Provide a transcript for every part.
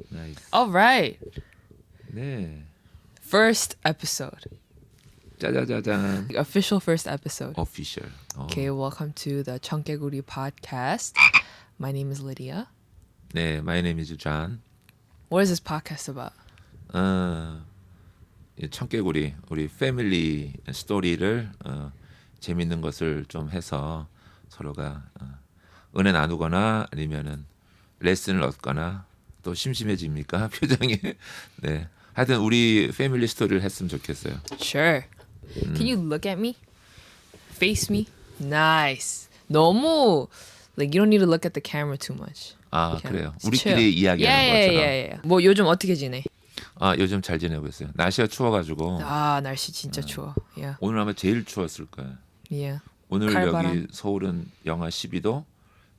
나이스. All right. 네. First episode. 짜자자잔. Official first episode. Official. Okay, welcome to the 청개구리 podcast. My name is Lydia. 네, my name is John. What is this podcast about? 이 청개구리 우리 패밀리 스토리를 재밌는 것을 좀 해서 서로가 은혜 나누거나 아니면은 레슨을 얻거나 또 심심해집니까? 표정이. 네. 하여튼 우리 패밀리 스토리를 했으면 좋겠어요. Sure. Can you look at me? Face me? Nice. 너무 like you don't need to look at the camera too much. 아, Okay. 그래요. It's 우리끼리 chill. 이야기하는 것처럼. yeah. 뭐 요즘 어떻게 지내? 아, 요즘 잘 지내고 있어요. 날씨가 추워가지고 아, 날씨 진짜 추워. Yeah. 오늘 아마 제일 추웠을 거예요. Yeah. 오늘 칼바람. 여기 서울은 영하 12도,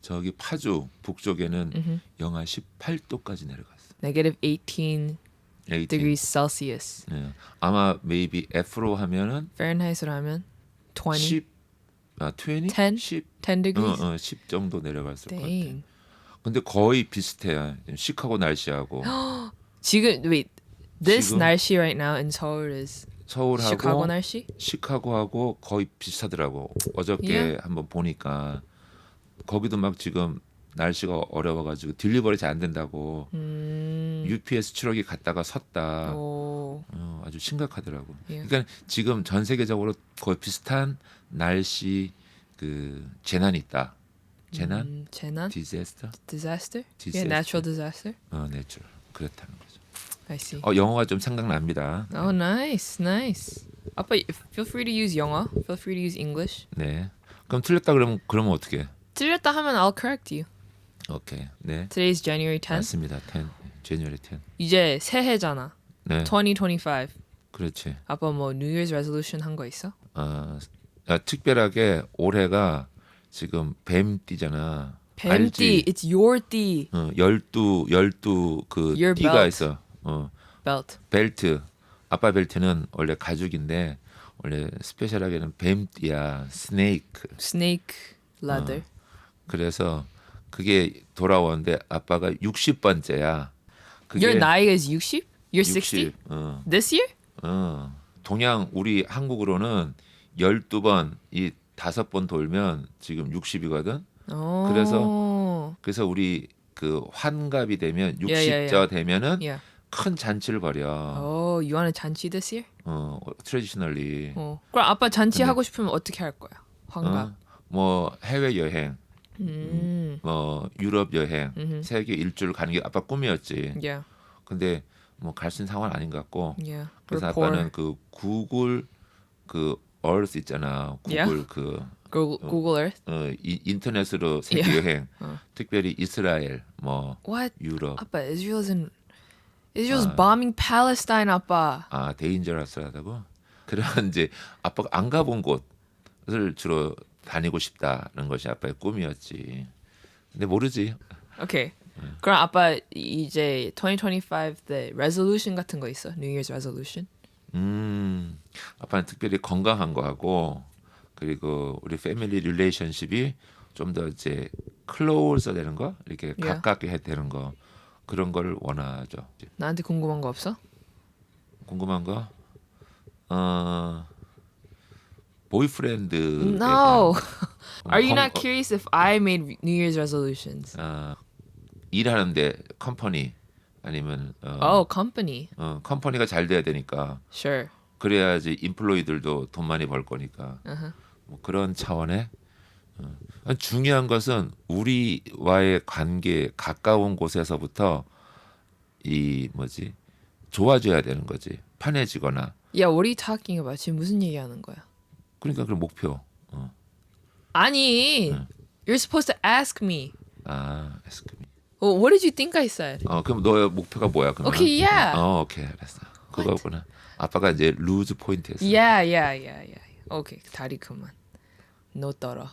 저기 파주 북쪽에는 영하 18도까지 내려갔어요. Negative 18 18. degrees Celsius. 네. 아마 maybe F로 하면은 Fahrenheit으로 하면 20. 10, 20? 10? 10, 10 degrees? 10 정도 내려갔을 것 같아요. Dang. 근데 거의 비슷해요. 시카고 날씨하고. 지금 wait. This 지금? 날씨 right now in Seoul is 서울하고 시카고 날씨? 시카고하고 거의 비슷하더라고. 어저께 Yeah? 한번 보니까 거기도 막 지금 날씨가 어려워가지고 딜리버리 잘 안 된다고 UPS 트럭이 갔다가 섰다. 오. 아주 심각하더라고. Yeah. 그러니까 지금 전 세계적으로 거의 비슷한 날씨 그 재난이 있다. 재난? 재난? 디자스터? Disaster? Disaster. Yeah, natural disaster. 내추럴. 그렇다는 거죠. I see. 영어가 좀 생각납니다. Oh, nice, nice. 아빠, feel free to use 영어. Feel free to use English. 네. 그럼 틀렸다 그러면 어떻게? 틀렸다 하면 I'll correct you. 오케이. 네. Today's January 10th. 맞습니다. 10. January 10. 이제 새해잖아. 네. 2025. 그렇지. 아빠 뭐 New Year's resolution 한 거 있어? 특별하게 올해가 지금 뱀띠잖아. 뱀띠. 알지? It's your 띠. 12 그 Your 띠가 belt. 있어. Belt. 벨트. 아빠 벨트는 원래 가죽인데 원래 스페셜하게는 뱀띠야. 스네이크. Snake leather. 그래서 그게 돌아오는데 아빠가 60번째야. Your 나이가 is 60? You're 60? 60. This year? 동양 우리 한국으로는 12번 이 5번 돌면 지금 60이거든. 오. 그래서 우리 그 환갑이 되면 60자 yeah. 되면은 Yeah. 큰 잔치를 벌여. Oh, you want a 잔치 this year? 트레디셔널리. 그럼 아빠 잔치 하고 싶으면 어떻게 할 거야? 환갑. 뭐 해외 여행, 뭐 유럽 여행, 세계 일주를 가는 게 아빠 꿈이었지. Yeah. 근데 뭐 갈 수 있는 상황은 아닌 것 같고. Yeah. 그래서 We're poor. 아빠는 그 구글 그 Earth 있잖아. 구글 Yeah. 그 Google Earth. 인터넷으로 세계 Yeah. 여행, 특별히 이스라엘, 뭐 What? 유럽, 아빠, Israel's bombing Palestine, 아빠. 데인저러스하다고. 그런 이제 아빠가 안 가본 곳을 주로 다니고 싶다는 것이 아빠의 꿈이었지. 근데 모르지. Okay. 그럼 아빠 이제 2025 때 resolution 같은 거 있어? New Year's resolution? 아빠는 특별히 건강한 거 하고 그리고 우리 패밀리 릴레이션십이 좀 더 이제 클로즈 되는 거, 이렇게 Yeah. 가깝게 해야 되는 거 그런 걸 원하죠. 나한테 궁금한 거 없어? 궁금한 거? 보이프렌드. No. Are you 컴- not curious if I made New Year's resolutions? 일하는데 컴퍼니 아니면 company. 컴퍼니가 잘 돼야 되니까 Sure. 그래야지 인플로이들도 돈 많이 벌 거니까 뭐 그런 차원의 중요한 것은 우리와의 관계 가까운 곳에서부터 이 뭐지 좋아져야 되는 거지 편해지거나 Yeah, what are you talking about? 지금 무슨 얘기하는 거야? 그러니까 그 목표 아니, you're supposed to ask me. ask me. Well, what did you think I said? 그럼 너의 목표가 뭐야 그러면? Okay, yeah. 오케이 알았어. 그거구나. 아빠가 이제 루즈 포인트였어. Yeah. Okay, 다리 그만. No 떨어.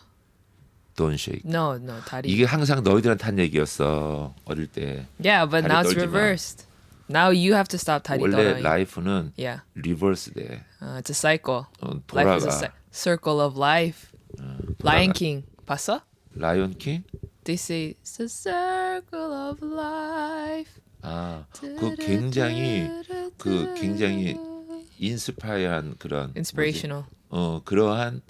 Don't shake. No, 다리. 이게 항상 너희들한테 한 얘기였어 어릴 때. Yeah, but 다리 now it's 떨지 마. reversed. Now you have to stop 다리 원래 떨어ing. 라이프는 Yeah, 리버스 돼. it's a cycle. 돌아가. Life is a circle of life. Lion King 봤어? 라이온 킹? They say it's a circle of life. 그 굉장히 인스파이어한 그런 inspirational. 그러한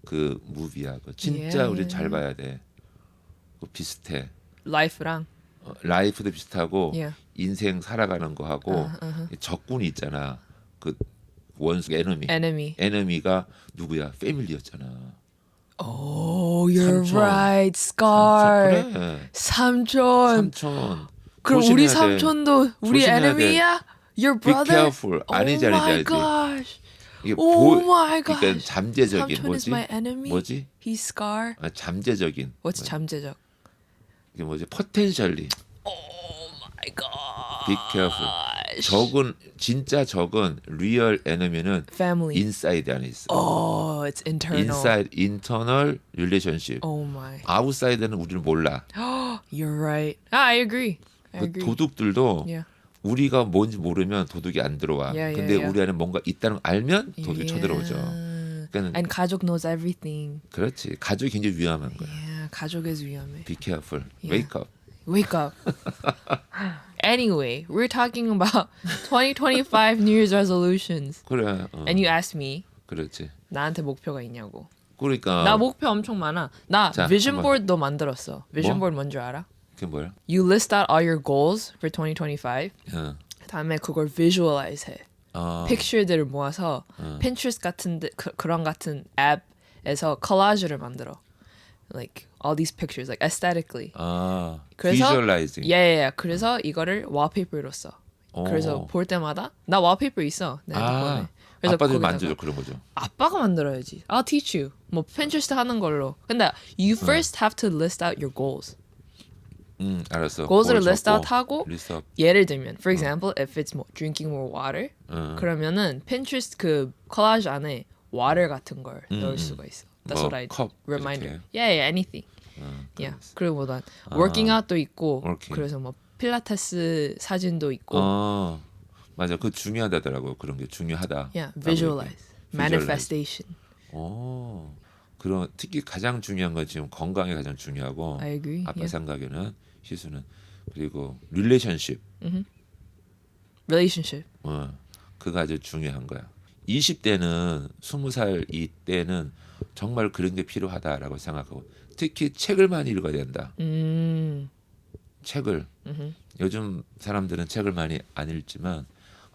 그 무비야. 그 진짜 Yeah. 우리 잘 봐야 돼. 그 비슷해. Life랑. 라이프도 비슷하고 Yeah. 인생 살아가는 거 하고 적군이 있잖아. 그 원수 Enemy. 에너미가 누구야? 패밀리였잖아. Oh, you're 삼촌. right. Scar. 그래. 삼촌. 삼촌. 그럼 우리 조심해야 돼. 삼촌도 우리 조심해야 enemy야? Your Be brother? careful. 아니지 Oh my 아니지. gosh. 이게 Oh my 그러니까 gosh. 잠재적인 삼촌 is 뭐지? my enemy? 뭐지? He's Scar. 잠재적인. What's 잠재적? 이게 뭐지? 포텐셜리. Oh my god. Be careful. 적은 진짜 적은 리얼 에너미는 Family. 인사이드 안에 있어. Oh, it's internal. 인사이드 인터널 릴레이션십. Oh my. 아웃사이드는 우리는 몰라. You're right. I agree. I 그 agree. 도둑들도 Yeah. 우리가 뭔지 모르면 도둑이 안 들어와. Yeah, 근데 yeah. 우리 안에 뭔가 있다는 걸 알면 도둑이 쳐들어오죠. Yeah. 그러니까 And 가족 knows everything. 그렇지. 가족이 굉장히 위험한 거야. Yeah, 가족 is 위험해. Be careful. Yeah. Wake up. Wake up. Anyway, we're talking about 2025 New Year's resolutions. 그래. And you asked me, 그렇지. 나한테 목표가 있냐고. 그러니까 나 목표 엄청 많아. 나 자, vision 한번. board도 만들었어. vision 뭐? board 뭔지 알아? 그게 뭐야? You list out all your goals for 2025. 어. 다음에 그걸 visualize 해. 어. 픽처들을 모아서 Pinterest 같은 그런 같은 앱에서 콜라주를 만들어. Like all these pictures, like aesthetically. 그래서 visualizing. 그래서 이거를 wallpaper로 써. 오. 그래서 볼 때마다 나 wallpaper 있어 내 핸드폰에. 그래서 아빠들이 거기다가 만져줘 그런 거죠. 아빠가 만들어야지. I'll teach you. 뭐 Pinterest 하는 걸로. 근데 you first have to list out your goals. 알았어. goals를 그걸 list out 적고, 하고 list up. 예를 들면, for example, if it's more drinking more water, 그러면은 Pinterest 그 콜라주 안에 water 같은 걸 넣을 수가 있어. That's 뭐, what I do. 컵 Reminder. 이렇게. Yeah, anything. Yeah. 그리고 뭐다 working out도 있고, working. 그래서 뭐 필라테스 사진도 있고. 맞아. 그거 중요하다더라고. 그런 게 중요하다. Yeah, visualize, manifestation. 그런 특히 가장 중요한 건 지금 건강이 가장 중요하고. I agree. 아빠 Yeah. 생각에는 희수는 그리고 릴레이션십. Relationship. 그가 아주 중요한 거야. 20대는 20살 이때는 정말 그런 게 필요하다라고 생각하고 특히 책을 많이 읽어야 된다. 책을 요즘 사람들은 책을 많이 안 읽지만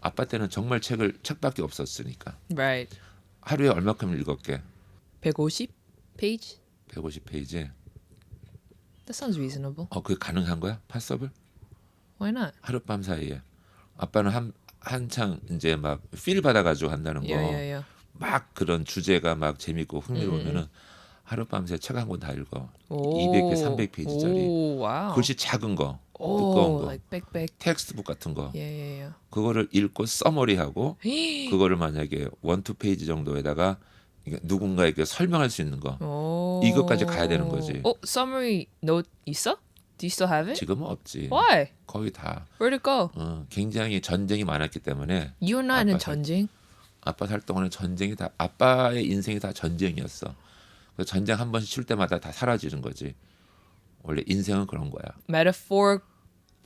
아빠 때는 정말 책밖에 없었으니까 Right. 하루에 얼마큼 읽었게? 150 page? 150페이지. That sounds reasonable. 그게 가능한 거야? 파서블? Why not? 하룻밤 사이에 아빠는 한창 이제 막 필 받아가지고 한다는 거. Yeah. 막 그런 주제가 막 재밌고 흥미로우면은 하룻밤새 책 한 권 다 읽어. 오. 200개, 300페이지짜리. 오, 와우. 글씨 작은 거, 오, 두꺼운 거, like 빽빽. 텍스트북 같은 거. Yeah. 그거를 읽고 서머리하고 그거를 만약에 1-2페이지 정도에다가 누군가에게 설명할 수 있는 거. 오. 이것까지 가야 되는 거지. Summary note 있어? Do you still have it? 지금은 없지. Why? 거의 다. Where'd it go? 굉장히 전쟁이 많았기 때문에 You're not in 아빠 전쟁? 아빠 살 동안은 전쟁이 다 아빠의 인생이 다 전쟁이었어. 그래서 전쟁 한 번씩 칠 때마다 다 사라지는 거지. 원래 인생은 그런 거야. Metaphor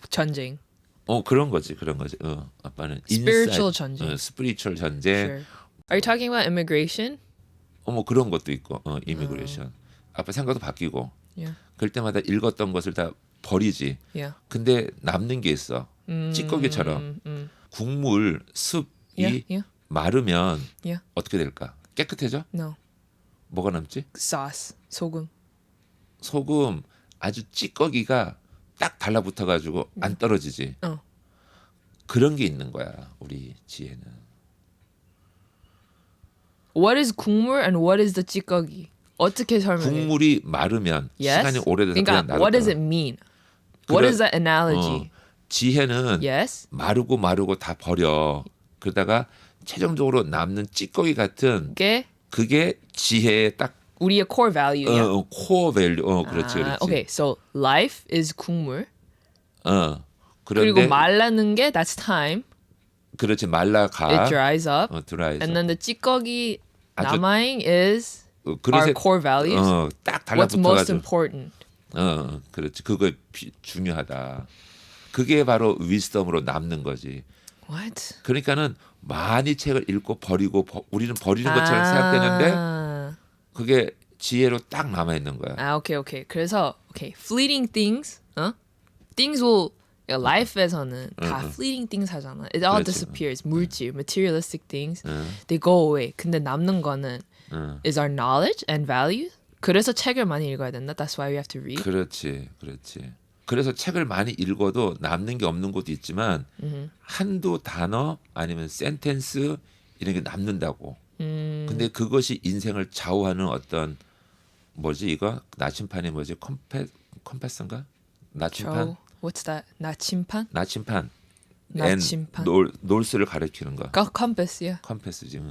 전쟁. 그런 거지. 아빠는 Spiritual 전쟁. 스피리추얼 전쟁. Sure. Are you talking about immigration? 뭐 그런 것도 있고. 이미그레이션. 아빠 생각도 바뀌고. Yeah. 그럴 때마다 읽었던 것을 다 버리지. Yeah. 근데 남는 게 있어. 찌꺼기처럼. 국물 습이 Yeah. 마르면 Yeah. 어떻게 될까? 깨끗해져? No. 뭐가 남지? Sauce. 소금. 소금 아주 찌꺼기가 딱 달라붙어 가지고 안 떨어지지. 그런 게 있는 거야. 우리 지혜는. What is 국물 and what is the 찌꺼기? 어떻게 설명해? 국물이 마르면 Yes? 시간이 오래돼서 그러니까 그냥 what does 나갔다. it mean? What is that 어, analogy? 지혜는 Yes? 마르고 다 버려. 그러다가 최종적으로 남는 찌꺼기 같은 그게 지혜의 딱 우리의 core value야. 코어 밸류. 그렇지. Okay, so life is 국물. 그런데 그리고 말라는 게 that's time. 그렇지. 말라가. It dries up. dries And then the 찌꺼기 아주- 남아잉 is 그래서 our core values. 딱 What's 달라붙어 most 가지고. important? 그렇지. 그거 중요하다. 그게 바로 위스덤으로 남는 거지. What? 그러니까는 많이 책을 읽고 버리고 우리는 버리는 것처럼 생각되는데 그게 지혜로 딱 남아 있는 거야. 오케이. 그래서 fleeting things, things will life에서는 다 fleeting things 하잖아. It all 그렇지. disappears. 물질, materialistic things, they go away. 근데 남는 거는 is our knowledge and values. 그래서 책을 많이 읽어야 된다. That's why we have to read. 그렇지. 그래서 책을 많이 읽어도 남는 게 없는 것도 있지만 한두 단어 아니면 센텐스 이런 게 남는다고. 근데 그것이 인생을 좌우하는 어떤 뭐지 이거 나침판이 뭐지 컴패스인가? 나침판? What's that? 나침판? 나침판. 나침판. 놀스를 가리키는 거. compass, yeah. 컴패스지.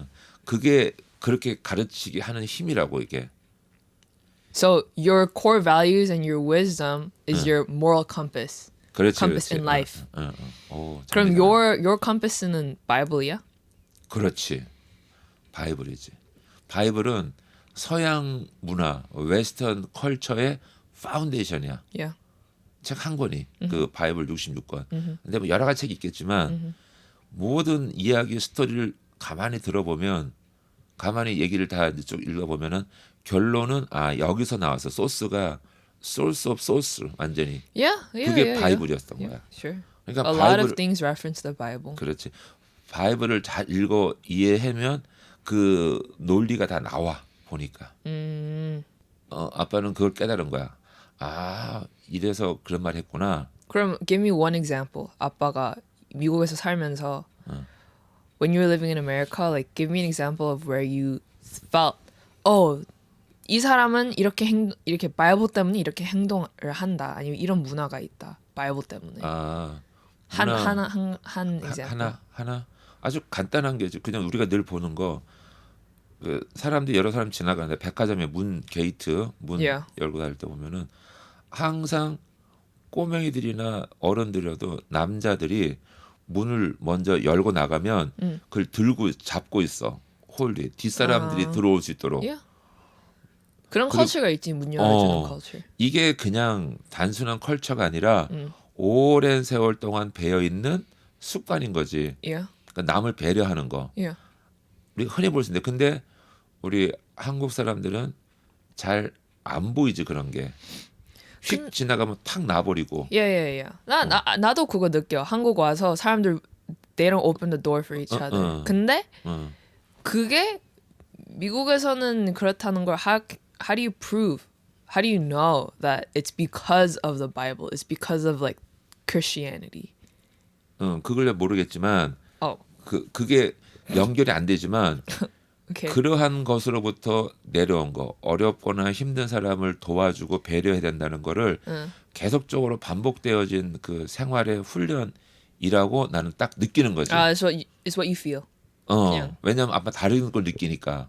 그게 그렇게 가르치게 하는 힘이라고 이게. So your core values and your wisdom is your moral compass. 그렇지. compass in life. 오, 그럼 재미있다. your compass는 바이블이야? 그렇지. 바이블이지. 바이블은 서양 문화, 웨스턴 컬처의 파운데이션이야. Yeah. 책 한 권이 그 바이블 66권. 근데 뭐 여러 가지 책이 있겠지만 모든 이야기 스토리를 가만히 들어보면 가만히 얘기를 다 쭉 읽어보면은 결론은 여기서 나와서 소스가 source of source 완전히 Yeah. 그게 바이블이었던 거야. Sure. 그러니까 A lot 바이블 of things reference the Bible. 그렇지. 바이블을 잘 읽어 이해하면 그 논리가 다 나와 보니까. 아빠는 그걸 깨달은 거야. 이래서 그런 말 했구나. 그럼 give me one example. 아빠가 미국에서 살면서 when you were living in America, like give me an example of where you felt, 이 사람은 이렇게 바이블 때문에 이렇게 행동을 한다. 아니면 이런 문화가 있다. 바이블 때문에. 한 example. 하나 아주 간단한 게 그냥 우리가 늘 보는 거. 그 사람들이 여러 사람 지나가는데 백화점의 문 게이트 문 Yeah. 열고 다닐 때 보면은 항상 꼬맹이들이나 어른들이라도 남자들이 문을 먼저 열고 나가면 그걸 들고 잡고 있어 홀리 뒷사람들이 들어올 수 있도록. Yeah. 그런 그리고- 컬처가 있지. 문 열어주는 컬처. 이게 그냥 단순한 컬처가 아니라 오랜 세월 동안 배어 있는 습관인 거지. Yeah. 그러니까 남을 배려하는 거. Yeah. 우리가 흔히 볼 수 있는데 근데 우리 한국 사람들은 잘 안 보이지 그런 게. 휙 지나가면 탁 놔버리고. Yeah. 나도 그거 느껴. 한국 와서 사람들 they don't open the door for each other. 근데 그게 미국에서는 그렇다는 걸 how do you prove? How do you know that it's because of the Bible? It's because of like Christianity. 그걸 모르겠지만 Oh, 그게 연결이 안 되지만 okay. 그러한 것으로부터 내려온 거 어렵거나 힘든 사람을 도와주고 배려해야 된다는 거를 계속적으로 반복되어진 그 생활의 훈련이라고 나는 딱 느끼는 거지. It's what you feel. 그냥. 왜냐면 아빠 다른 걸 느끼니까.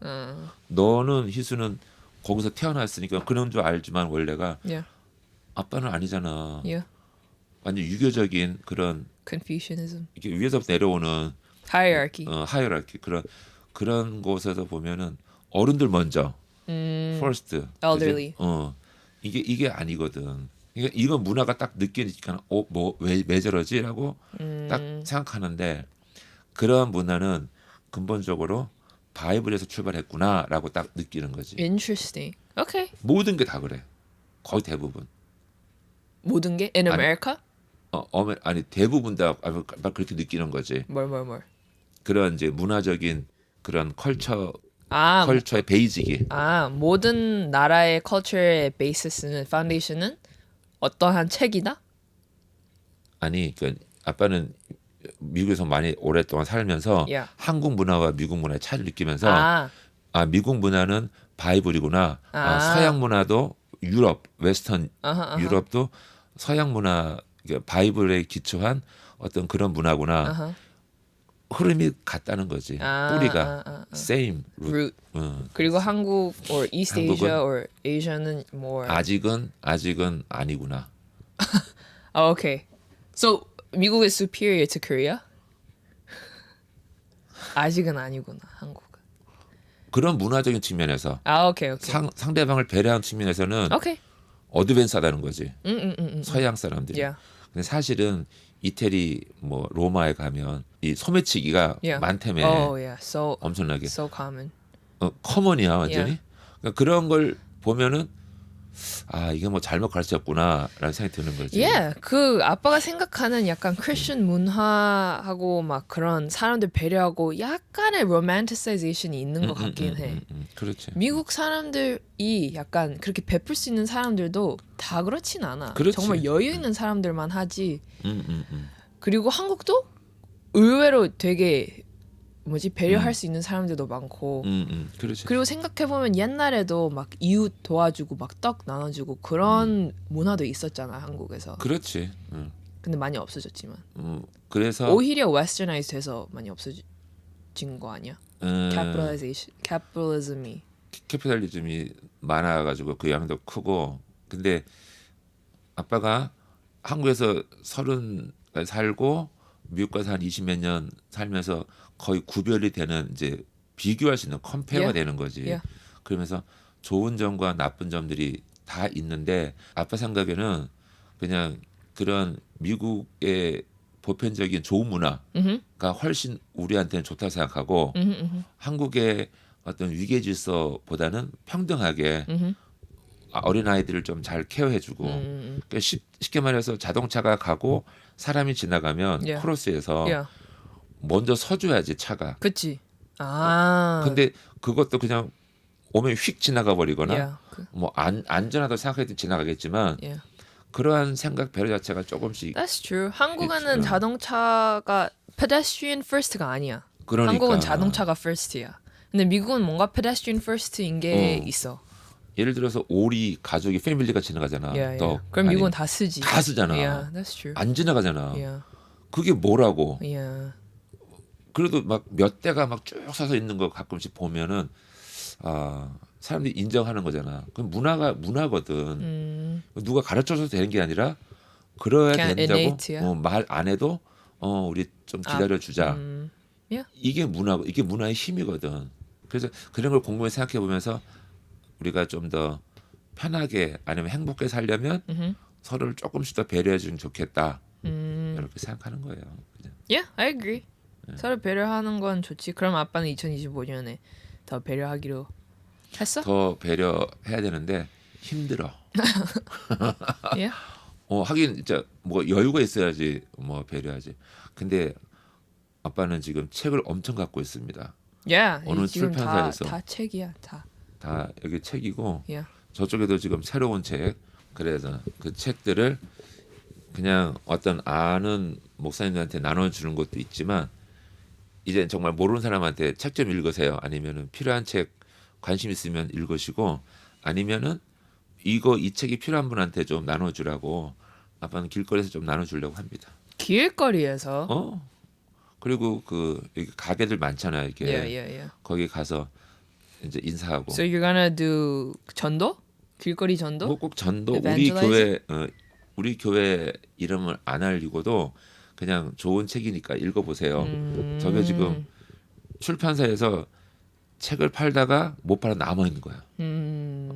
너는 희수는 거기서 태어났으니까 그런 줄 알지만 원래가 Yeah. 아빠는 아니잖아. Yeah. 완전 유교적인 그런 Confucianism. 이렇게 위에서부터 내려오는 Hierarchy. 하이어라키 그런 곳에서 보면은 어른들 먼저 first Elderly. 그지? 이게 아니거든. 이건 문화가 딱 느끼니까 왜 저러지라고 딱 생각하는데 그런 문화는 근본적으로 바이블에서 출발했구나라고 딱 느끼는 거지. Interesting. Okay. 모든 게 다 그래. 거의 대부분. 모든 게 in America? 아니 대부분 다 그렇게 느끼는 거지. 뭘. 그런 이제 문화적인 그런 컬처의 베이직이. 모든 나라의 컬처의 베이스는 파운데이션은 어떠한 책이다? 아니, 그 아빠는 미국에서 많이 오랫동안 살면서 Yeah. 한국 문화와 미국 문화의 차이를 느끼면서 미국 문화는 바이블이구나. 서양 문화도 유럽, 웨스턴 유럽도 서양 문화 바이블에 기초한 어떤 그런 문화구나. 흐름이 같다는 거지. 뿌리가 same root. root. 그리고 한국 or East Asia or Asia는 more. 아직은 아니구나. Okay. So 미국 is superior to Korea? 아직은 아니구나 한국은. 그런 문화적인 측면에서 Okay. 상대방을 배려하는 측면에서는 Okay. 어드밴스하다는 거지. 서양 사람들이. Yeah. 근데 사실은 이태리 뭐 로마에 가면 이 소매치기가 Yeah. 많다며. Oh yeah, so 엄청나게 so common. 커먼이야 완전히. Yeah. 그러니까 그런 걸 보면은 아 이게 뭐 잘못 가르쳤구나라는 생각이 드는 거지. Yeah, 그 아빠가 생각하는 약간 크리스천 문화하고 막 그런 사람들 배려하고 약간의 로맨티사이제이션이 있는 것 같긴 해. 그렇지. 미국 사람들이 약간 그렇게 베풀 수 있는 사람들도 다 그렇진 않아. 그렇지. 정말 여유 있는 사람들만 하지. 음. 그리고 한국도 의외로 되게 배려할 수 있는 사람들도 많고. 그렇지. 그리고 생각해 보면 옛날에도 막 이웃 도와주고 막 떡 나눠주고 그런 문화도 있었잖아 한국에서. 그렇지. 근데 많이 없어졌지만. 그래서 오히려 웨스터나이즈 돼서 많이 없어진 거 아니야? 캐피탈리즘이. 캐피탈리즘이 많아가지고 그 양도 크고. 근데 아빠가 한국에서 30 살고 미국 가서 한 20몇 년 살면서 거의 구별이 되는 이제 비교할 수 있는 컴페어가 Yeah. 되는 거지. Yeah. 그러면서 좋은 점과 나쁜 점들이 다 있는데 아빠 생각에는 그냥 그런 미국의 보편적인 좋은 문화가 훨씬 우리한테는 좋다고 생각하고 한국의 어떤 위계 질서보다는 평등하게 어린 아이들을 좀 잘 케어해주고 그러니까 쉽게 말해서 자동차가 가고 사람이 지나가면 Yeah. 크로스에서 Yeah. 먼저 서줘야지 차가. 그치. 아. 근데 그것도 그냥 오면 휙 지나가 버리거나 Yeah. 뭐 안전하다고 생각해도 지나가겠지만 Yeah. 그러한 생각 배려 자체가 조금씩 That's true. 한국에는 It's, 자동차가 pedestrian first가 아니야. 그러니까 한국은 자동차가 first야. 근데 미국은 뭔가 pedestrian first인 게 있어. 예를 들어서 오리 가족이 패밀리가 지나가잖아. Yeah, 더 yeah. 그럼 아니, 미국은 다 쓰지. 다 쓰잖아. Yeah, that's true. 안 지나가잖아. Yeah. 그게 뭐라고? Yeah. 그래도 막 몇 대가 막 쭉 서서 있는 거 가끔씩 보면은 아 사람들이 인정하는 거잖아. 그럼 문화가 문화거든. 누가 가르쳐줘서 되는 게 아니라 그래야 그냥 된다고 innate야. 말 안 해도 우리 좀 기다려 주자. Yeah. 이게 문화고 이게 문화의 힘이거든. 그래서 그런 걸 곰곰이 생각해 보면서 우리가 좀 더 편하게 아니면 행복하게 살려면 서로를 조금씩 더 배려해 주면 좋겠다. 이렇게 생각하는 거예요. 그냥. Yeah, I agree. 서로 배려하는 건 좋지. 그럼 아빠는 2025년에 더 배려하기로 했어? 더 배려해야 되는데 힘들어. Yeah. 하긴 진짜 뭐 여유가 있어야지 뭐 배려하지. 근데 아빠는 지금 책을 엄청 갖고 있습니다. Yeah. 어느 지금 출판사에서. 다 책이야. 다. 다 여기 책이고 Yeah. 저쪽에도 지금 새로운 책. 그래서 그 책들을 그냥 어떤 아는 목사님들한테 나눠주는 것도 있지만 이제 정말 모르는 사람한테 책 좀 읽으세요. 아니면은 필요한 책 관심 있으면 읽으시고 아니면은 이 책이 필요한 분한테 좀 나눠주라고 아빠는 길거리에서 좀 나눠주려고 합니다. 길거리에서. 그리고 그 여기 가게들 많잖아요. 이게 Yeah. 거기 가서 이제 인사하고. So you're gonna do 전도? 길거리 전도? 뭐 꼭 전도 Evangelize? 우리 교회 이름을 안 알리고도 그냥 좋은 책이니까 읽어보세요. 저게 지금 출판사에서 책을 팔다가 못 팔아 남아 있는 거야.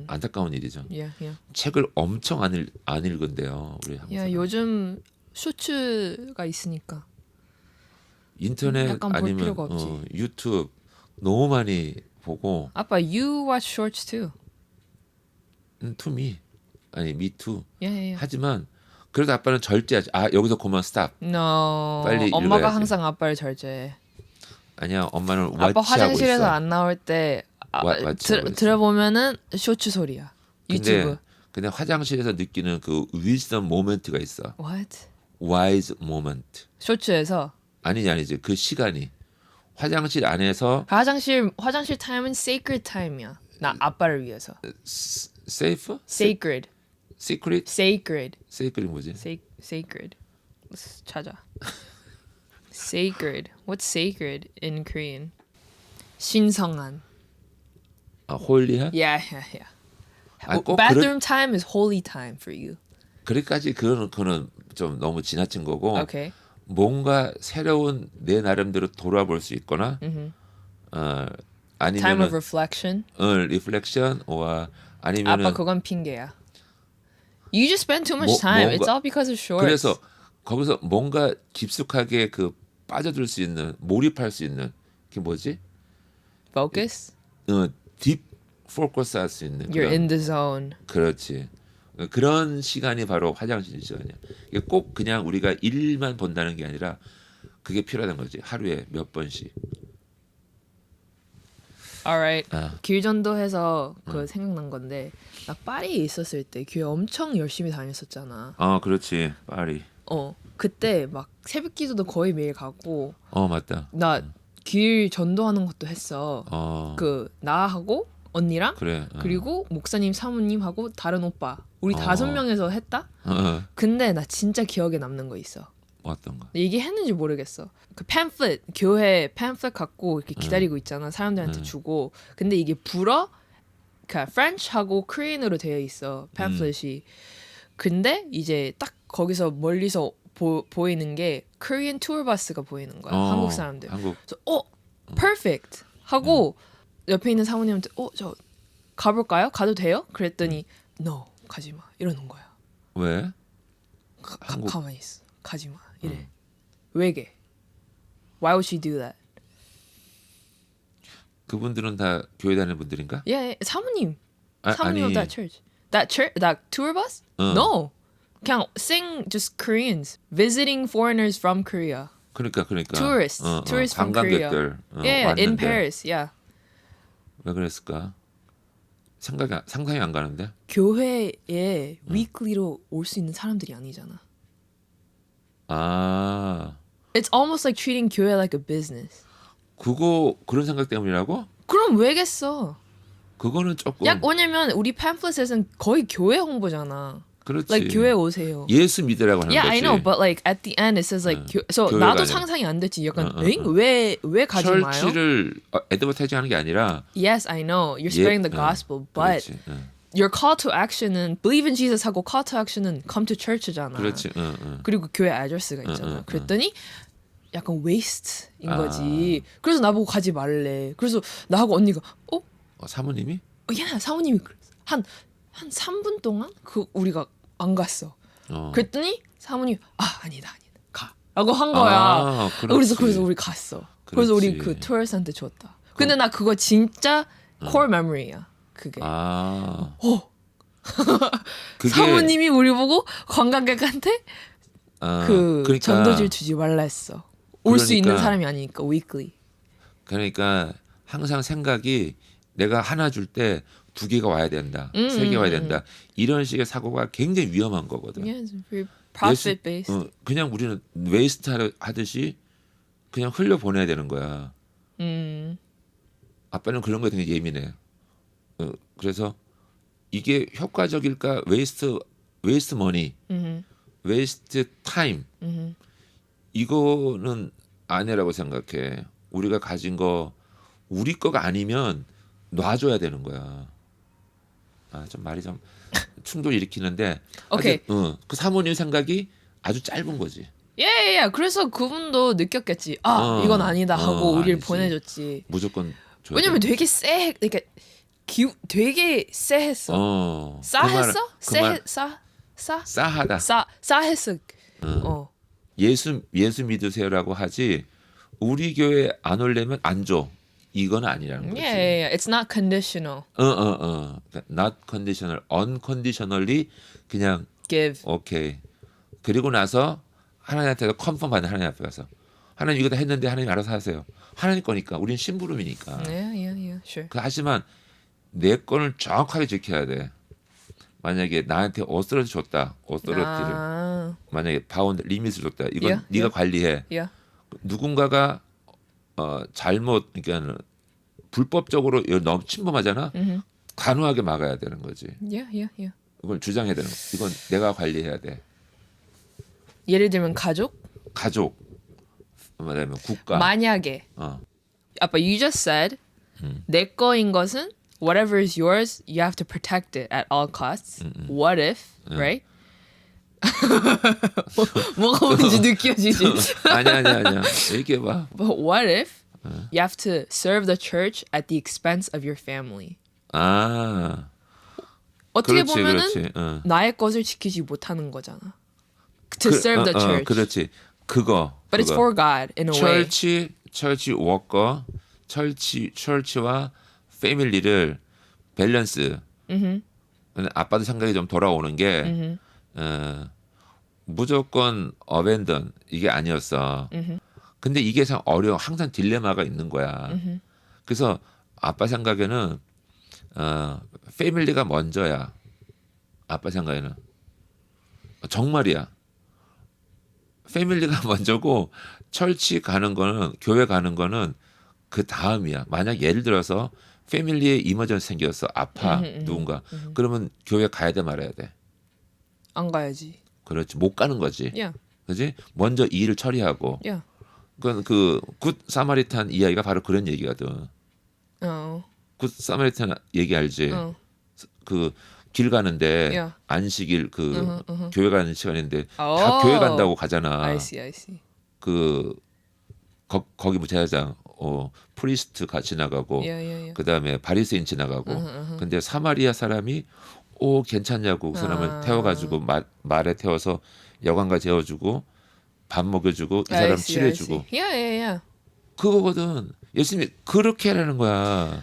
안타까운 일이죠. Yeah. 책을 엄청 안 읽은대요. 우리 한국 사람. 요즘 쇼츠가 있으니까. 인터넷 약간 볼 아니면 필요가 없지. 유튜브 너무 많이 보고 아빠, you watch shorts too. to me 아니 me too. Yeah. 하지만 그래도 아빠는 절제하지. 여기서 그만 스탑. No. 빨리 엄마가 읽어야지. 항상 아빠를 절제해. 아니야 엄마는 아빠 왓치하고 화장실에서 있어. 안 나올 때 왓치하고 있어. 들어보면은 쇼츠 소리야. 유튜브. 근데 화장실에서 느끼는 그 wisdom 모멘트가 있어. What? wise moment. 쇼츠에서 아니지 그 시간이 화장실 안에서 화장실 타임은 sacred time이야. 나 아빠를 위해서. safe? Sacred. secret? Sacred. secret이 뭐지? Sacred. Let's 찾아. Sacred. What's sacred in Korean? 신성한. 홀리한? Yeah. 꼭 Bathroom time is holy time for you. 그래까지 그거는 좀 너무 지나친 거고 Okay. 뭔가 새로운 내 나름대로 돌아볼 수 있거나 Time 아니면 of reflection. reflection 아니면은 아빠 그건 핑계야. You just spend too much 뭐- time. 뭔가- It's all because of shorts. 그래서 거기서 뭔가 깊숙하게 그 빠져들 수 있는 몰입할 수 있는 그게 뭐지? Focus. 딥 포커스 할 수 있는 You're in the zone. 그렇지. 그런 시간이 바로 화장실 시간이야. 이게 꼭 그냥 우리가 일만 본다는 게 아니라 그게 필요하다는 거지. 하루에 몇 번씩. Alright. 아. 길 전도해서 그 생각난 건데 나 파리에 있었을 때 교회 엄청 열심히 다녔었잖아. 그렇지. 파리. 그때 막 새벽 기도도 거의 매일 가고 맞다. 나 길 전도하는 것도 했어. 그 나하고 언니랑 그래. 그리고 목사님 사모님하고 다른 오빠 우리 5명에서 했다. 근데 나 진짜 기억에 남는 거 있어. 어떤 거? 얘기했는지 모르겠어. 그 팸플릿 교회 팸플릿 갖고 이렇게 기다리고 있잖아. 사람들한테 주고. 근데 이게 불어 그러니까 프렌치하고 코리안으로 되어 있어. 팸플릿이. 근데 이제 딱 거기서 멀리서 보이는 게 코리안 투어 버스가 보이는 거야. 한국 사람들. 한국. 그래서 perfect 하고 옆에 있는 사모님한테 저 가볼까요? 가도 돼요? 그랬더니 no 가지 마 이러는 거야. 왜? 가만히 있어. 가지 마 이래. 왜게? Why would she do that? 그분들은 다 교회 다니는 분들인가? 예, 사모님. 아니. 사모님 of that church. That tour bus? No. 그냥 sing just Koreans visiting foreigners from Korea. 그러니까. Tourists from Korea. 관광객들. Yeah, 왔는데. in Paris. Yeah. 왜 그랬을까? 상상이 안 가는데. 교회에 weekly로 올 수 있는 사람들이 아니잖아. It's almost like treating 교회 like a business. 그런 생각 때문이라고? 그럼 왜겠어? 그거는 조금. 왜냐면 우리 팸플릿에는 거의 교회 홍보잖아. 그렇지. Like 교회 오세요. 예수 믿으라고 하는 Yeah, 거지. I know, but like at the end it says like so 교회가 나도 아니라. 상상이 안 됐지. 약간 왜 가지 마요? 철치를 애드버타이징 하는 게 아니라. Yes, I know. You're spreading the gospel, but 그렇지. your call to action은 believe in Jesus 하고 call to action은 come to church잖아. 그렇지. 그리고 교회 아저씨가 있잖아. 그랬더니 약간 waste인 거지. 그래서 나보고 가지 말래. 그래서 나하고 언니가 사모님이? 야 사모님이 한 3분 동안 우리가 안 갔어. 그랬더니 사모님 아니다 가 라고 한 거야. 그래서 우리 갔어. 그래서 우리 그 투어스한테 줬다. 근데 나 그거 진짜 core memory야. 그게. 그게 사모님이 우리 보고 관광객한테 그러니까, 전도지를 주지 말라 했어. 올 수 있는 그러니까. 사람이 아니니까 weekly. 그러니까 항상 생각이 내가 하나 줄 때 2개가 와야 된다. 3개 와야 된다. 이런 식의 사고가 굉장히 위험한 거거든. Yeah, it's very profit based. 그냥 우리는 웨이스트 하듯이 그냥 흘려 보내야 되는 거야. 아빠는 그런 거에 되게 예민해. 그래서 이게 효과적일까? 웨이스트 머니, 웨이스트 타임. 이거는 아니라고 생각해. 우리가 가진 거 우리 거가 아니면 놔줘야 되는 거야. 좀 말이 좀 충돌 일으키는데. 오케이. 하여튼, 그 사모님 생각이 아주 짧은 거지. 예. 그래서 그분도 느꼈겠지. 이건 아니다 하고 우리를 아니지. 보내줬지. 무조건 줘야 왜냐면 돼. 되게 그러니까 되게 쎄했어. 싸했어? 싸하다. 싸했어. 예수 믿으세요라고 하지. 우리 교회 안 올려면 안 줘. 이건 아니라는 거지. Yeah. It's not conditional. 그러니까 not conditional, unconditionally 그냥 Give. 오케이. 그리고 나서 하나님한테 컨펌 받는 하나님 앞에 가서 하나님 이거 다 했는데 하나님 알아서 하세요. 하나님 거니까. 우리는 심부름이니까. Yeah. Sure. 하지만 내 거는 정확하게 지켜야 돼. 만약에 나한테 어스러지 줬다. 어스러지를. 만약에 바운드 리밋을 줬다. 이건 Yeah, 네가 yeah. 관리해. Yeah. 누군가가 잘못 그러니까 불법적으로 너무 침범하잖아. 단호하게 막아야 되는 거지. Yeah. 이걸 주장해야 되는 거. 이건 내가 관리해야 돼. 예를 들면 가족? 말하면 국가. 만약에 아빠 you just said 내 거인 것은 whatever is yours you have to protect it at all costs. What if, right? 뭐가 뭔지 느껴지지? 아니야. 얘기해봐. But what if you have to serve the church at the expense of your family? 아, 어떻게 그렇지, 보면은 그렇지. 나의 것을 지키지 못하는 거잖아. to serve the church. 그렇지. 그거. But it's for God in a way. 철치 워커, 철치와 패밀리를 밸런스. 아빠도 생각이 좀 돌아오는 게 무조건 어벤던 이게 아니었어. 근데 이게 참 어려워. 항상 딜레마가 있는 거야. 그래서 아빠 생각에는 패밀리가 먼저야. 아빠 생각에는 정말이야. 패밀리가 먼저고 철치 가는 거는 교회 가는 거는 그 다음이야. 만약 예를 들어서 패밀리에 이머전시 생겼어. 아파 누군가. 그러면 교회 가야 돼 말아야 돼. 안 가야지. 그렇지. 못 가는 거지. Yeah. 그렇지? 먼저 이 일을 처리하고. Yeah. 그건 굿 사마리탄 이야기가 바로 그런 얘기거든. 굿 사마리탄 얘기 알지? 그 길 가는데 Yeah. 안식일 교회 가는 시간인데 다 Oh. 교회 간다고 가잖아. I see. 거기 뭐 제사장 프리스트 같이 나가고 Yeah. 그다음에 바리새인 지나가고 근데 사마리아 사람이 괜찮냐고 그 사람을 태워가지고 말에 태워서 여관가 재워주고 밥 먹여주고 이 사람 치료해주고 Yeah. 그거거든. 예수님이 그렇게 하라는 거야.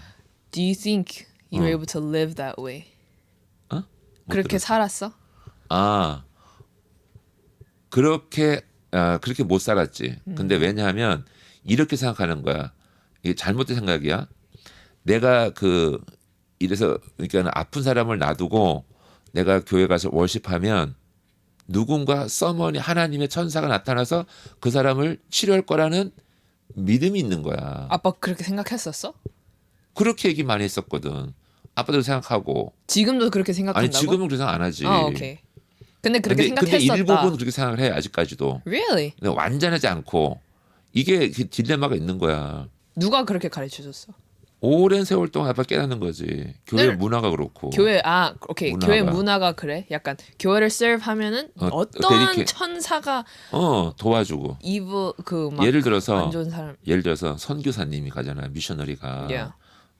Do you think you were able to live that way? 그렇게 살았어? 그렇게 못 살았지. 근데 왜냐하면 이렇게 생각하는 거야. 이게 잘못된 생각이야. 내가 이래서 그러니까 아픈 사람을 놔두고 내가 교회 가서 월십하면 누군가 서머니 하나님의 천사가 나타나서 그 사람을 치료할 거라는 믿음이 있는 거야. 아빠 그렇게 생각했었어? 그렇게 얘기 많이 했었거든. 아빠도 생각하고. 지금도 그렇게 생각한다고? 아니 지금은 그렇게 생각 안 하지. 오케이. 근데 그렇게 근데 생각했었다. 일부분 그렇게 생각을 해 아직까지도. Really? 근데 완전하지 않고 이게 딜레마가 있는 거야. 누가 그렇게 가르쳐줬어? 오랜 세월 동안 아빠 깨닫는 거지. 교회 네. 문화가 그렇고. 오케이. 문화가. 교회 문화가 그래? 약간 교회를 serve 하면은 어떤 데리케- 천사가 도와주고. 막 예를 들어서 안 좋은 사람. 선교사님이 가잖아요. 미셔너리가. Yeah.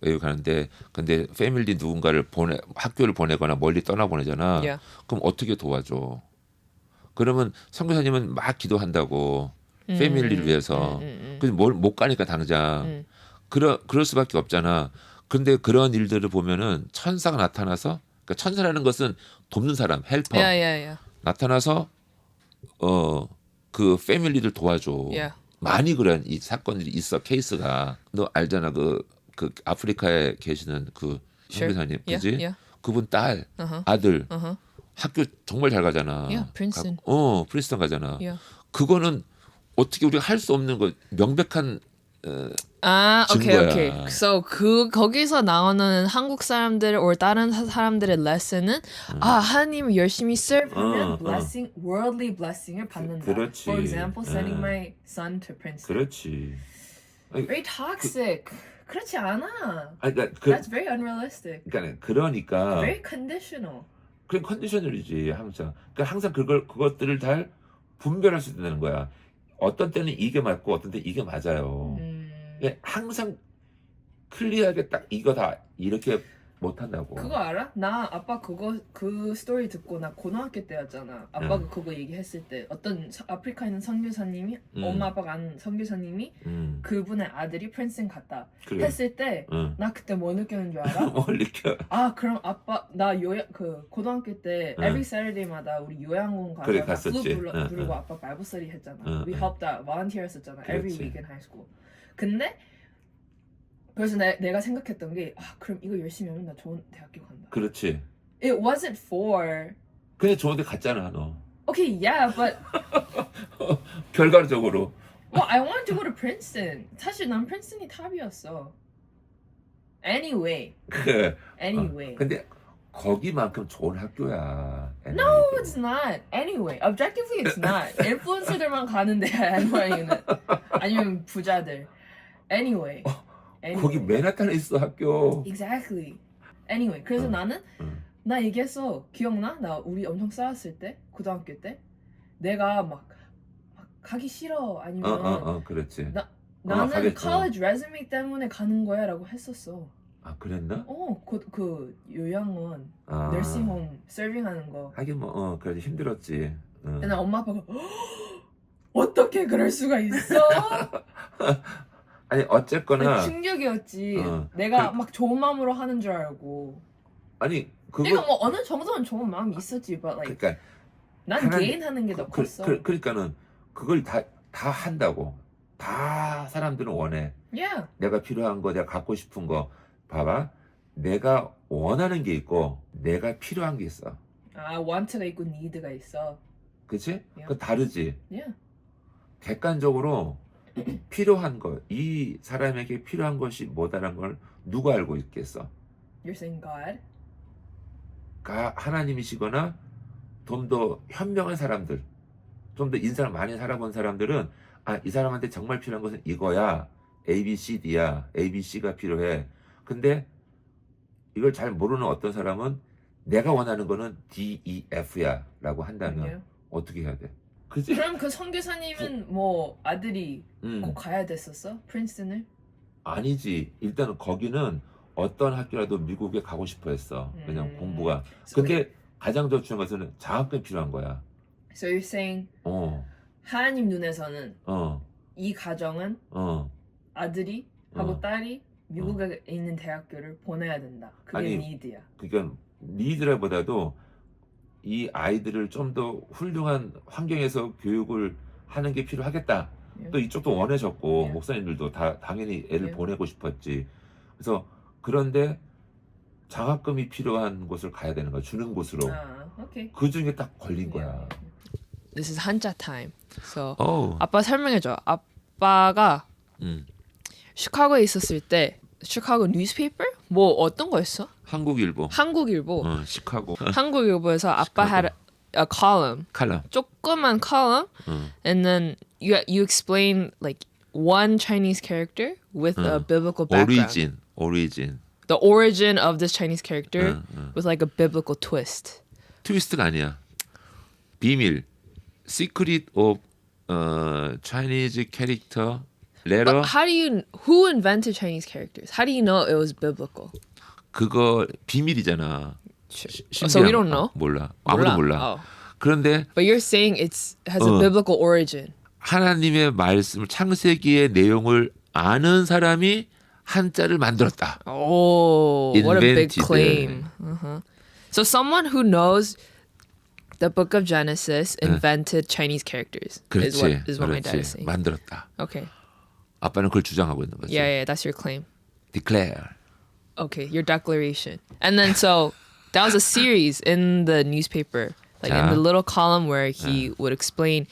여기 가는데 근데 패밀리 누군가를 학교를 보내거나 멀리 떠나 보내잖아. Yeah. 그럼 어떻게 도와줘? 그러면 선교사님은 막 기도한다고 패밀리를 위해서. 그래서 못 가니까 당장. 그럴 수밖에 없잖아. 근데 그런 일들을 보면은 천사가 나타나서 그러니까 천사라는 것은 돕는 사람, 헬퍼 Yeah. 나타나서 그 패밀리를 도와줘. Yeah. 많이 그런 이 사건들이 있어. 케이스가 너 알잖아. 그 아프리카에 계시는 그 선교사님, 그지? Yeah. 그분 딸, 아들 학교 정말 잘 가잖아. Yeah, Princeton. 프린스턴 가잖아. Yeah. 그거는 어떻게 우리가 할 수 없는 거 명백한 오케이. 증거야. So 거기서 나오는 한국 사람들 or 다른 사람들의 레슨은 하나님을 열심히 serve하면 blessing, worldly blessing을 받는다. 그렇지. For example, sending my son to Princeton. 그렇지. Very toxic. 그렇지 않아. 그러니까 That's very unrealistic. 그러니까 Very conditional. 그런 컨디셔널이지 항상. 그러니까 항상 그것들을 잘 분별할 수 있다는 거야. 어떤 때는 이게 맞고 어떤 때 이게 맞아요. 항상 클리어하게 딱 이거다 이렇게 못 한다고. 그거 알아? 나 아빠 그 스토리 듣고 나 고등학교 때였잖아. 아빠가 그거 얘기했을 때 어떤 아프리카에 있는 선교사님이 엄마 아빠가 아는 선교사님이 그분의 아들이 프린스턴 갔다 그래. 했을 때 나 그때 뭐 느꼈는 줄 알아? 뭘 느껴? 그럼 아빠 나 고등학교 때 every Saturday마다 우리 요양원 가서 그래, 갔었지. 부르고 아빠 Bible study 했잖아. We helped out, volunteer 했었잖아. Every 그렇지. week in high school. 근데 그래서 내가 생각했던 게 그럼 이거 열심히 하면 나 좋은 대학교 간다. 그렇지. It wasn't for 근데 좋은데 갔잖아 너. Okay, yeah, but 결과적으로. well, I wanted to go to Princeton. 사실 난 프린스턴이 탑이었어. Anyway. 근데 거기만큼 좋은 학교야. No, it's not. Anyway, objectively, it's not. 인플루언서들만 가는데 아니면 부자들. Anyway. 거기 맨하탄에 있어 학교. Exactly. Anyway, 그래서 나는 나 얘기했어. 기억나? 나 우리 엄청 싸웠을 때 고등학교 때 내가 막 가기 싫어 아니면 그렇지. 나는 하겠지. college resume 때문에 가는 거야라고 했었어. 그랬나? 그 요양원 nursing home 서빙하는 거. 하긴 그래도 힘들었지. 나 엄마 아빠가 어떻게 그럴 수가 있어? 아니 어쨌거나 충격이었지. 내가 막 좋은 마음으로 하는 줄 알고. 아니 그거 내가 뭐 어느 정도는 좋은 마음이 있었지, but like 그러니까 난 하나님- 개인 하는 게 더 컸어. 그러니까는 그걸 다 한다고. 다 사람들은 원해. Yeah. 내가 필요한 거, 내가 갖고 싶은 거. 봐봐. 내가 원하는 게 있고 내가 필요한 게 있어. want가 있고 need가 있어. 그치? Yeah. 그 다르지. Yeah. 객관적으로 필요한 거, 이 사람에게 필요한 것이 뭐다라는 걸 누가 알고 있겠어? You're saying God? 하나님이시거나 좀 더 현명한 사람들, 좀 더 인생을 많이 살아본 사람들은 이 사람한테 정말 필요한 것은 이거야. A, B, C, D야. A, B, C가 필요해. 근데 이걸 잘 모르는 어떤 사람은 내가 원하는 거는 D, E, F야 라고 한다면 아니에요. 어떻게 해야 돼? 그치? 그럼 그 선교사님은 뭐 아들이 음. 꼭 가야 됐었어? 프린스턴을? 아니지. 일단은 거기는 어떤 학교라도 미국에 가고 싶어 했어. 왜냐면 공부가. 근데 가장 더 중요한 것은 장학금이 필요한 거야. So you're saying 하나님 눈에서는 이 가정은 아들이 하고 딸이 미국에 있는 대학교를 보내야 된다. 그게 아니, need야. 그러니까 니드라보다도 이 아이들을 좀 더 훌륭한 환경에서 교육을 하는 게 필요하겠다. 또 이쪽도 원해졌고 목사님들도 다 당연히 애를 보내고 싶었지. 그래서 그런데 장학금이 필요한 곳을 가야 되는 거야. 주는 곳으로. 오케이. 그 중에 딱 걸린 거야. This is 한자 time. So 어. 아빠 설명해줘. 아빠가 시카고에 있었을 때 시카고 뉴스페이퍼? 뭐 어떤 거였어? 한국일보. 한국일보. 시카고. 한국일보에서 아빠 had a column. 칼럼. 조그만 column. And then you explain like one Chinese character with a biblical background. 오리진. The origin of this Chinese character with like a biblical twist. 트위스트가 아니야. 비밀. Secret of Chinese character letter. But who invented Chinese characters? How do you know it was biblical? 그거 비밀이잖아. So we don't know? 몰라. 아무도 몰라. 그런데 But you're saying has a biblical origin. 하나님의 말씀을 창세기의 내용을 아는 사람이 한자를 만들었다. Oh, what a big Invented. claim. So someone who knows the book of Genesis invented Chinese characters. 그렇지. Is what my dad is saying. 만들었다. Okay. 아빠는 그걸 주장하고 있는 거지. Yeah, that's your claim. Declare. Okay, your declaration. And then so that was a series in the newspaper, like in the little column where he would explain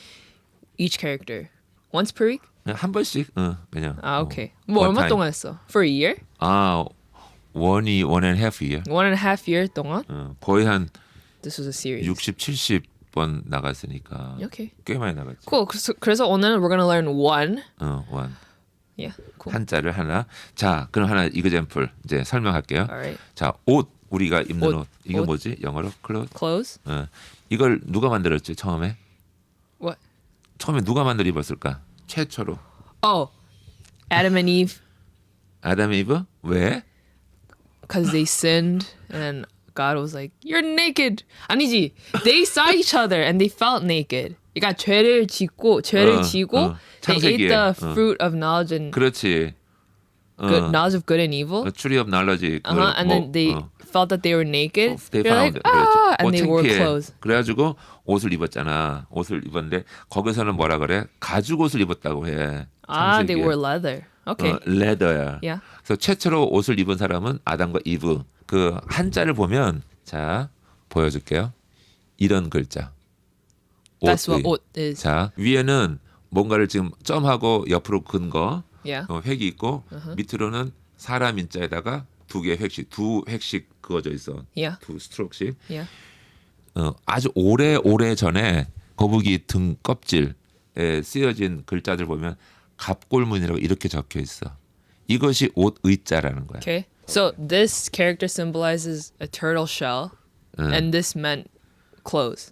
each character once per week. 그냥 한 번씩 그냥. Okay. 뭐 얼마 동안 했어? For a year? one and a half year. 1.5 year 동안? 거의 한 This was a series. 60, 70번 나갔으니까. Okay. 꽤 많이 나갔지. Cool. 그래서 오늘 we're gonna learn one. one. Yeah. Cool. 한자를 하나. 자, 그럼 하나 이그젠플 이제 설명할게요. Alright. 자, 옷 우리가 입는 옷. 이거 옷. 뭐지? 영어로 clothes. Clothes. 이걸 누가 만들었지 처음에? What? 처음에 누가 만들어 입었을까? 최초로. Oh, Adam and Eve, 아담 이브? 왜? because they sinned and God was like, "You're naked." 아니지. They saw each other and they felt naked. 그러니까 죄를 지고 they ate 창세기에, the fruit of knowledge and 그렇지. knowledge of good and evil. Tree of knowledge. And then they felt that they were naked. They They're found. like, ah, and they wore 창피해. clothes. 그래가지고 옷을 입었잖아. 옷을 입었는데 거기서는 뭐라 그래? 가죽 옷을 입었다고 해. They 창세기에. wore leather. Okay. 레더야. Yeah. 그래서 최초로 옷을 입은 사람은 아담과 이브. 그 한자를 보면 자 보여줄게요. 이런 글자. That's what 옷의. 옷 is. 자 위에는 뭔가를 지금 점하고 옆으로 근 거. Yeah. 획이 있고 밑으로는 사람 인자에다가 두 획씩 그어져 있어. Yeah. 두 스트로크씩. Yeah. 아주 오래 전에 거북이 등 껍질에 쓰여진 글자들 보면 갑골문이라고 이렇게 적혀 있어. 이것이 옷 의자라는 거야. Okay. So this character symbolizes a turtle shell, and this meant clothes.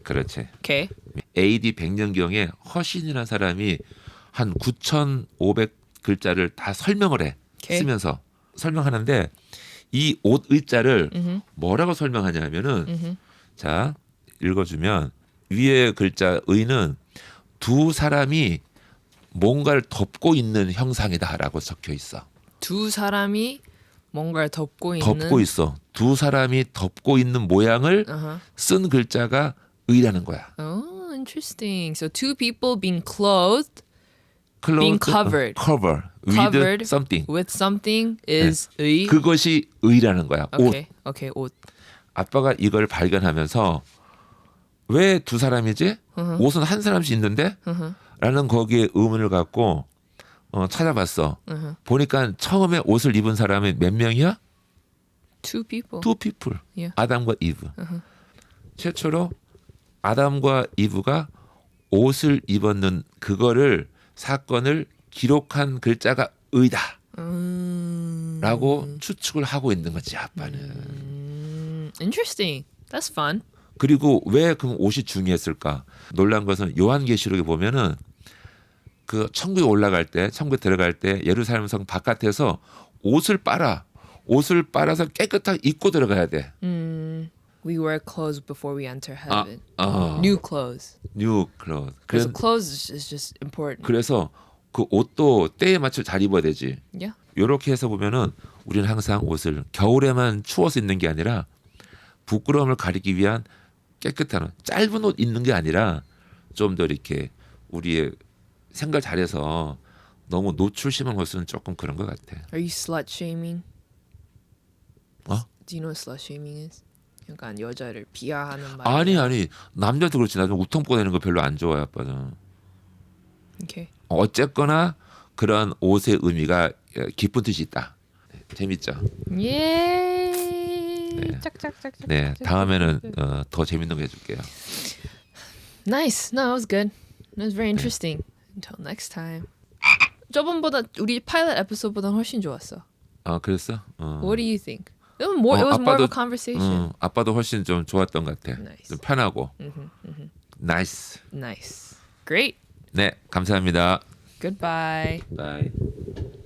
그렇지. Okay. AD 100년경에 허신이라는 사람이 한 9,500 글자를 다 설명을 해. 오케이. 쓰면서 설명하는데 이 옷 의자를 뭐라고 설명하냐면은 자 읽어주면 위에 글자 의는 두 사람이 뭔가를 덮고 있는 형상이다라고 적혀 있어. 두 사람이 뭔가를 덮고 있는. 덮고 있어. 두 사람이 덮고 있는 모양을 쓴 글자가 의라는 거야. Oh, interesting. So two people being clothed Being covered. cover with Covered something. with something is 의. 그것이 의라는 거야. 옷. 오케이, 오케이, 옷. 아빠가 이걸 발견하면서 왜 두 사람이지? 옷은 한 사람씩 있는데? 라는 거기에 의문을 갖고 찾아봤어. 보니까 처음에 옷을 입은 사람이 몇 명이야? Two people. Two people. Yeah. 아담과 이브. 최초로 아담과 이브가 옷을 입었는 그거를 사건을 기록한 글자가 의다. 라고 추측을 하고 있는 거지 아빠는. Interesting. That's fun. 그리고 왜 그럼 옷이 중요했을까? 놀란 것은 요한계시록에 보면은 그 천국에 올라갈 때, 천국에 들어갈 때 예루살렘 성 바깥에서 옷을 빨아서 깨끗하게 입고 들어가야 돼. We wear clothes before we enter heaven. 어. New clothes. New clothes. Because clothes is just important. 그래서 그 옷도 때에 맞춰 잘 입어야 되지. Yeah. 이렇게 해서 보면은 우리는 항상 옷을 겨울에만 추워서 입는 게 아니라 부끄러움을 가리기 위한 깨끗한 옷, 짧은 옷 입는 게 아니라 좀 더 이렇게 우리의 생각 잘해서 너무 노출 심한 옷은 조금 그런 것 같아. Are you slut shaming? 어? Do you know what slut shaming is? 약간 여자를 비하하는 말. 아니 남자도 그렇지. 나 좀 우통 보내는 거 별로 안 좋아해 아빠는. Okay. 어쨌거나 그런 옷의 의미가 깊은 뜻이 있다. 네, 재밌죠? 예. 짝짝짝짝. 네, 다음에는 더 재밌는 거 해줄게요. Nice. No, it was good. It was very interesting. Until next time. 저번보다 우리 파일럿 에피소드보다 훨씬 좋았어. 아 그랬어? What do you think? It was more of a conversation. 아빠도 훨씬 좀 좋았던 것 같아. Nice. 좀 편하고. 나이스. Nice. Great. 네, 감사합니다. Goodbye. 바이.